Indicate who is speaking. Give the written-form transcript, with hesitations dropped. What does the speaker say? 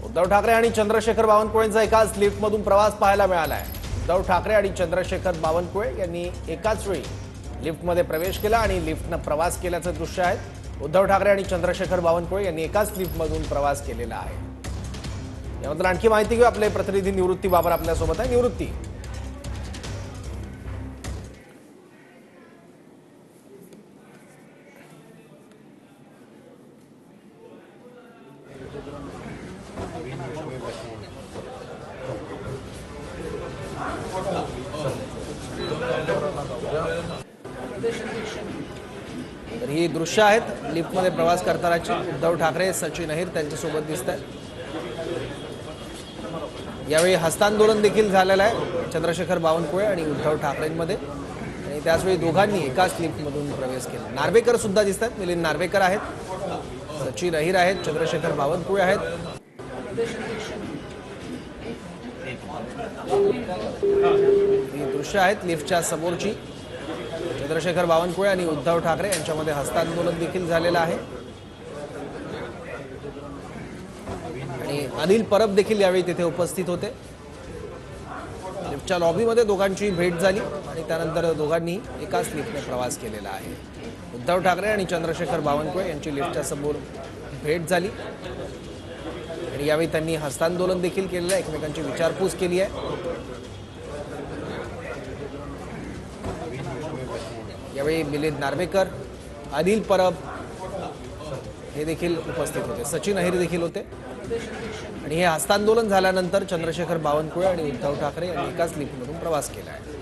Speaker 1: उद्धव ठाकरे आणि चंद्रशेखर बावनकुळेंचा एकाच लिफ्टमधून प्रवास पाहायला मिळाला आहे। उद्धव ठाकरे आणि चंद्रशेखर बावनकुळे यांनी एकाच वेळी लिफ्टमध्ये प्रवेश केला आणि लिफ्टनं प्रवास केल्याचं दृश्य आहे। उद्धव ठाकरे आणि चंद्रशेखर बावनकुळे यांनी एकाच लिफ्टमधून प्रवास केलेला आहे। याबद्दल आणखी माहिती घेऊ, आपले प्रतिनिधी निवृत्ती बाबर आपल्यासोबत आहे। निवृत्ती, तर ही दृश्य आहेत लिफ्टमध्ये प्रवास करतानाची। उद्धव ठाकरे, सचिन अहिर त्यांच्यासोबत दिसत आहेत। यावेळी हस्तांदोलन देखील झालेलं आहे चंद्रशेखर बावनकुळे आणि उद्धव ठाकरेंमध्ये, आणि त्याचवेळी दोघांनी एकाच लिफ्टमधून प्रवेश केला। नार्वेकर सुद्धा दिसतात, मिलिंद नार्वेकर आहेत, सचिन अहिर आहेत, चंद्रशेखर बावनकुळे आहेत। ही दृश्य आहेत लिफ्टच्या समोरची। चंद्रशेखर बावनकुळे आणि उद्धव ठाकरे यांच्यामध्ये हस्तांदोलन देखील झालेलं आहे, आणि अनिल परब देखील यावेळी तिथे उपस्थित होते। लिफ्टच्या लॉबीमध्ये दोघांची भेट झाली आणि त्यानंतर दोघांनी एकाच लिफ्टने प्रवास केलेला आहे। उद्धव ठाकरे आणि चंद्रशेखर बावनकुळे यांची लिफ्टच्या समोर भेट झाली आणि यावेळी त्यांनी हस्तांदोलन देखील केलेलं आहे, एकमेकांची विचारपूस केली आहे। यावेळी मिलिंद नार्वेकर, अनिल परब हे देखील उपस्थित होते, सचिन अहिर देखील होते। आणि हे हस्तांदोलन झाल्यानंतर चंद्रशेखर बावनकुळे आणि उद्धव ठाकरे यांनी एकाच लिफ्टमधून प्रवास केला आहे।